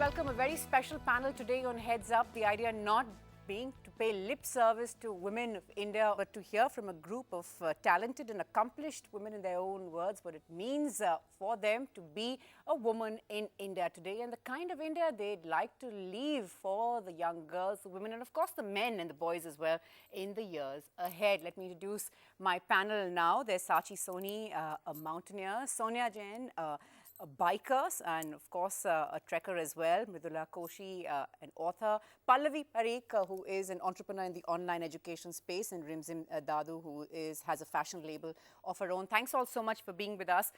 welcome a very special panel today on Heads Up. The idea not being to pay lip service to women of India, but to hear from a group of talented and accomplished women in their own words what it means for them to be a woman in India today and the kind of India they'd like to leave for the young girls, the women, and of course the men and the boys as well in the years ahead. Let me introduce my panel now. There's Sachi Soni, a mountaineer, Sonia Jain, a biker and of course a trekker as well, Mridula Koshi, an author, Pallavi Parikh, who is an entrepreneur in the online education space, and Rimzim Dadu, who has a fashion label of her own. Thanks all so much for being with us.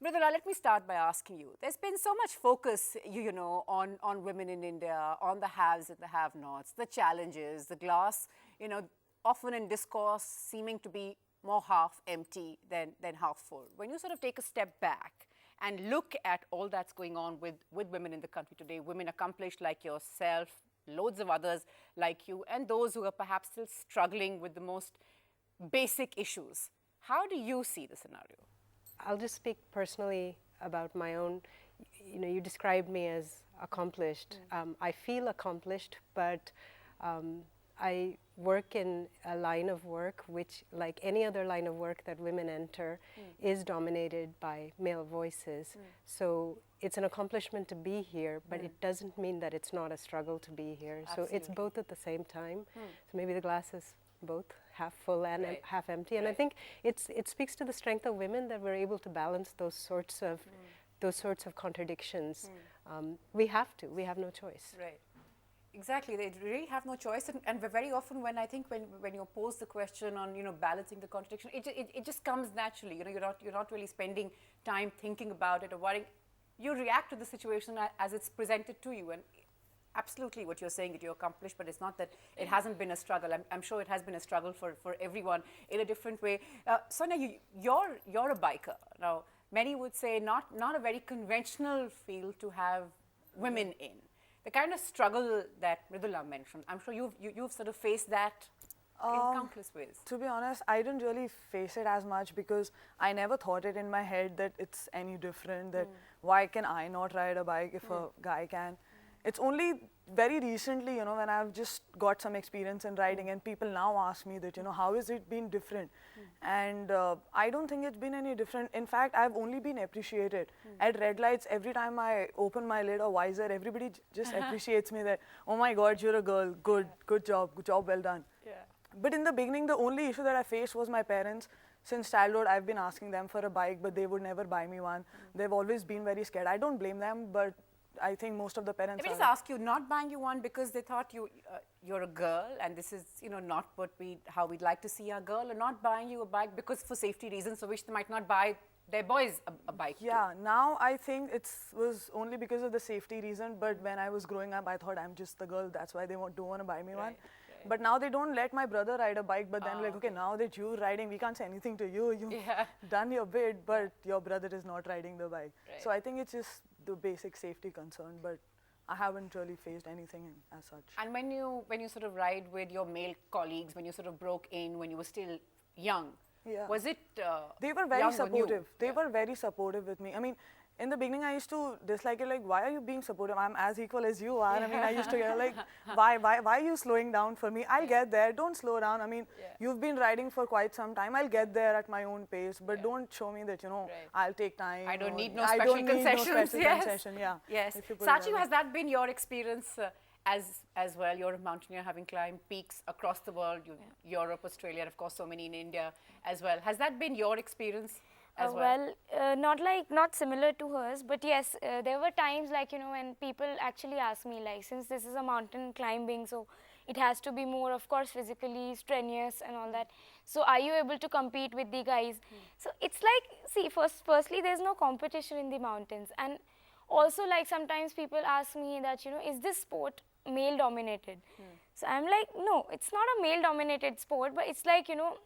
Mridula, let me start by asking you, there's been so much focus, you know, on women in India, on the haves and the have-nots, the challenges, the glass, you know, often in discourse seeming to be more half empty than half full. When you sort of take a step back and look at all that's going on with women in the country today, women accomplished like yourself, loads of others like you, and those who are perhaps still struggling with the most basic issues. How do you see the scenario? I'll just speak personally about my own. You know, you described me as accomplished. I feel accomplished, but I work in a line of work which, like any other line of work that women enter, is dominated by male voices. So it's an accomplishment to be here, but it doesn't mean that it's not a struggle to be here. Absolutely. So it's both at the same time. So maybe the glass is both half full and half empty. And I think it speaks to the strength of women that we're able to balance those sorts of contradictions. We have no choice. Right. Exactly, they really have no choice, and very often when you pose the question on, you know, balancing the contradiction, it just comes naturally. You know, you're not really spending time thinking about it or worrying. You react to the situation as it's presented to you, and absolutely what you're saying, that you're accomplished, but it's not that it hasn't been a struggle. I'm sure it has been a struggle for everyone in a different way. Sonia, you're a biker. Now, many would say not a very conventional field to have women in. The kind of struggle that Mridula mentioned, I'm sure you've sort of faced that in countless ways. To be honest, I didn't really face it as much because I never thought it in my head that it's any different, that why can I not ride a bike if a guy can. It's only very recently, you know, when I've just got some experience in riding and people now ask me that, you know, how has it been different? And I don't think it's been any different. In fact, I've only been appreciated. At red lights, every time I open my lid or visor, everybody just appreciates me that, oh my God, you're a girl, good job well done. Yeah. But in the beginning, the only issue that I faced was my parents. Since childhood, I've been asking them for a bike, but they would never buy me one. They've always been very scared. I don't blame them, but I think most of the parents. Let me just ask you, not buying you one because they thought you're a girl and this is, you know, not how we'd like to see our girl, or not buying you a bike because for safety reasons, for which they might not buy their boys a bike. Yeah, now I think it was only because of the safety reason, but when I was growing up, I thought I'm just the girl, that's why they don't want to buy me one. Right. But now they don't let my brother ride a bike, but then like, okay, now that you're riding, we can't say anything to you. You've done your bit, but your brother is not riding the bike. Right. So I think it's just the basic safety concern, but I haven't really faced anything as such. And when you sort of ride with your male colleagues, when you sort of broke in, when you were still young, was it they were very supportive. They were very supportive with me. I mean, in the beginning, I used to dislike it, like, why are you being supportive? I'm as equal as you are. I mean, I used to get like, why are you slowing down for me? I'll get there, don't slow down. I mean, you've been riding for quite some time. I'll get there at my own pace, but don't show me that, you know, I'll take time. I don't need no special concessions. Yes. Sachi, has that been your experience as well? You're a mountaineer, having climbed peaks across the world, Europe, Australia, and of course so many in India as well. Has that been your experience as well? Not similar to hers, but yes, there were times like, you know, when people actually ask me, like, since this is a mountain climbing, so it has to be more, of course, physically strenuous and all that. So are you able to compete with the guys? So it's like, see, firstly, there's no competition in the mountains. And also, like, sometimes people ask me that, you know, is this sport male dominated? So I'm like, no, it's not a male dominated sport, but it's like, you know,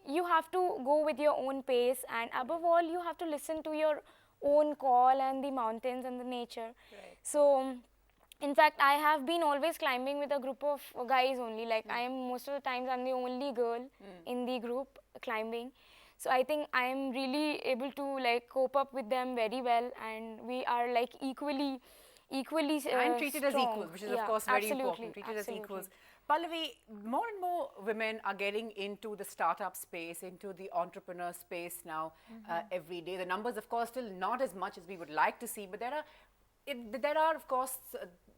you have to go with your own pace, and above all, you have to listen to your own call and the mountains and the nature. Right. So in fact, I have been always climbing with a group of guys only. Like, I am, most of the times, I'm the only girl in the group climbing. So I think I am really able to like cope up with them very well, and we are like equally equally and treated as strong. equals, which is of Yeah, course very absolutely, important. Treated as absolutely. equals. Pallavi, more and more women are getting into the startup space, into the entrepreneur space now every day. The numbers, of course, still not as much as we would like to see, but there are of course,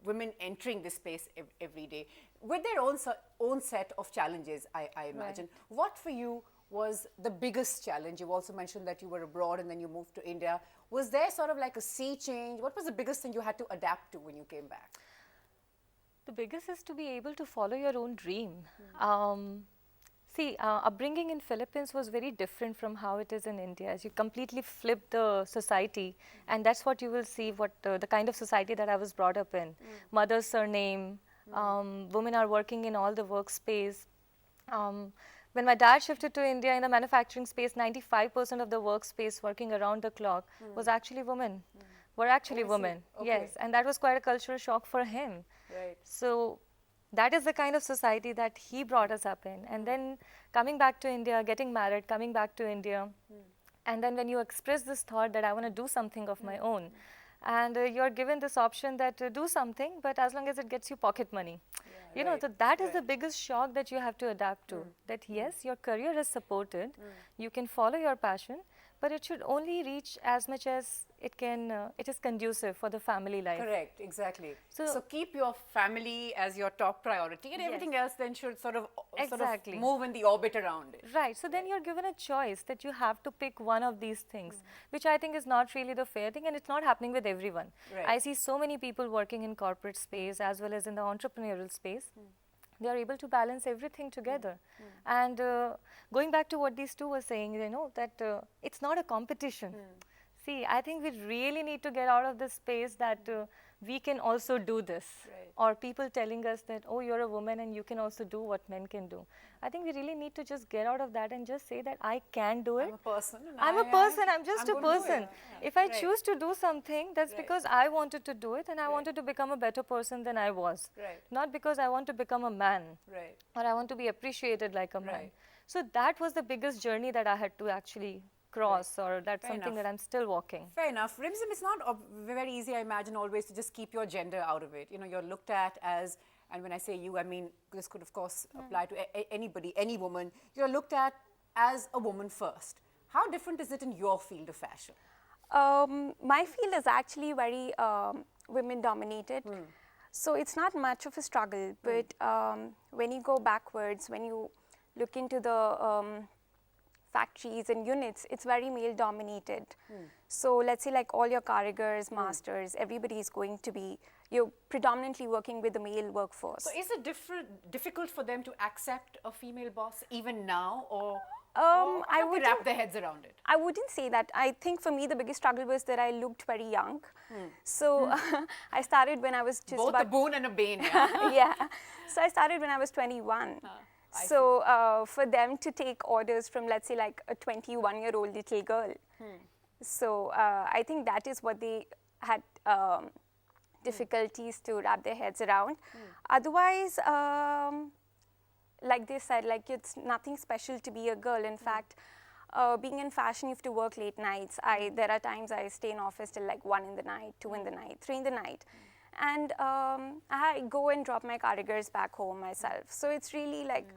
women entering this space every day with their own set of challenges, I imagine. What for you was the biggest challenge? You also mentioned that you were abroad and then you moved to India. Was there sort of like a sea change? What was the biggest thing you had to adapt to when you came back? The biggest is to be able to follow your own dream. See, upbringing in Philippines was very different from how it is in India. As you completely flip the society, and that's what you will see. What the kind of society that I was brought up in. Mother's surname. Women are working in all the workspace. When my dad shifted to India in the manufacturing space, 95% of the workspace working around the clock was actually women. Were actually women. Okay. Yes, and that was quite a cultural shock for him. Right. So that is the kind of society that he brought us up in. And then coming back to India, getting married, coming back to India. And then when you express this thought that I want to do something of my own, and you're given this option that do something, but as long as it gets you pocket money. You know, so that is the biggest shock that you have to adapt to. That yes, your career is supported, you can follow your passion, but it should only reach as much as it can, it is conducive for the family life. Correct, exactly. So, So- keep your family as your top priority, and everything else then should sort of Exactly. move in the orbit around it. Right, so then you're given a choice that you have to pick one of these things, which I think is not really the fair thing, and it's not happening with everyone. Right. I see so many people working in corporate space as well as in the entrepreneurial space. They are able to balance everything together. And going back to what these two were saying, you know, that it's not a competition. See, I think we really need to get out of this space that we can also do this. Or people telling us that, oh, you're a woman and you can also do what men can do. I think we really need to just get out of that and just say that I can do it. I'm a person. And I'm a person, I'm just a gonna do it. person. If I choose to do something, that's because I wanted to do it and I wanted to become a better person than I was. Right. Not because I want to become a man Right. or I want to be appreciated like a man. Right. So that was the biggest journey that I had to actually cross, or that's Fair something enough. that I'm still walking. Fair enough. Rimzim, it's not very easy, I imagine, always to just keep your gender out of it. You know, you're looked at as, and when I say you, I mean, this could, of course, apply to anybody, any woman. You're looked at as a woman first. How different is it in your field of fashion? My field is actually very women dominated. So it's not much of a struggle, but when you go backwards, when you look into the factories and units, it's very male dominated. So let's say like all your karigars, masters, everybody is going to be, you're predominantly working with the male workforce. So is it difficult for them to accept a female boss even now, or I how they wrap wouldn't- their heads around it? I wouldn't say that. I think for me the biggest struggle was that I looked very young. So I started when I was just Both a about boon and a bane, yeah? yeah. So I started when I was 21. So for them to take orders from, let's say, like a 21-year-old little girl. So I think that is what they had difficulties to wrap their heads around. Otherwise, like they said, like it's nothing special to be a girl. In fact, being in fashion, you have to work late nights. There are times I stay in office till like 1 in the night, 2 in the night, 3 in the night. And I go and drop my karigars back home myself. So it's really like,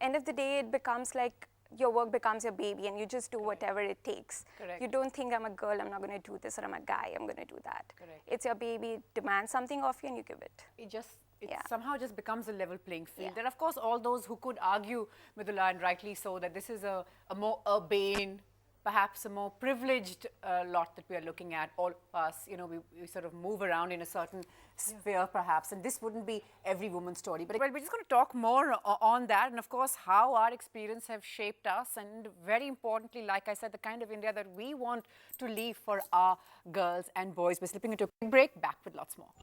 end of the day, it becomes like your work becomes your baby and you just do whatever it takes. Correct. You don't think I'm a girl, I'm not going to do this, or I'm a guy, I'm going to do that. Correct. It's your baby, it demands something of you and you give it. It Yeah. somehow just becomes a level playing field. Yeah. There are, of course, all those who could argue, Mridula, and rightly so, that this is a more urbane, perhaps a more privileged lot that we are looking at. All of us, you know, we sort of move around in a certain sphere, perhaps, and this wouldn't be every woman's story. But well, we're just going to talk more on that, and of course, how our experience have shaped us, and very importantly, like I said, the kind of India that we want to leave for our girls and boys. We're slipping into a break, back with lots more.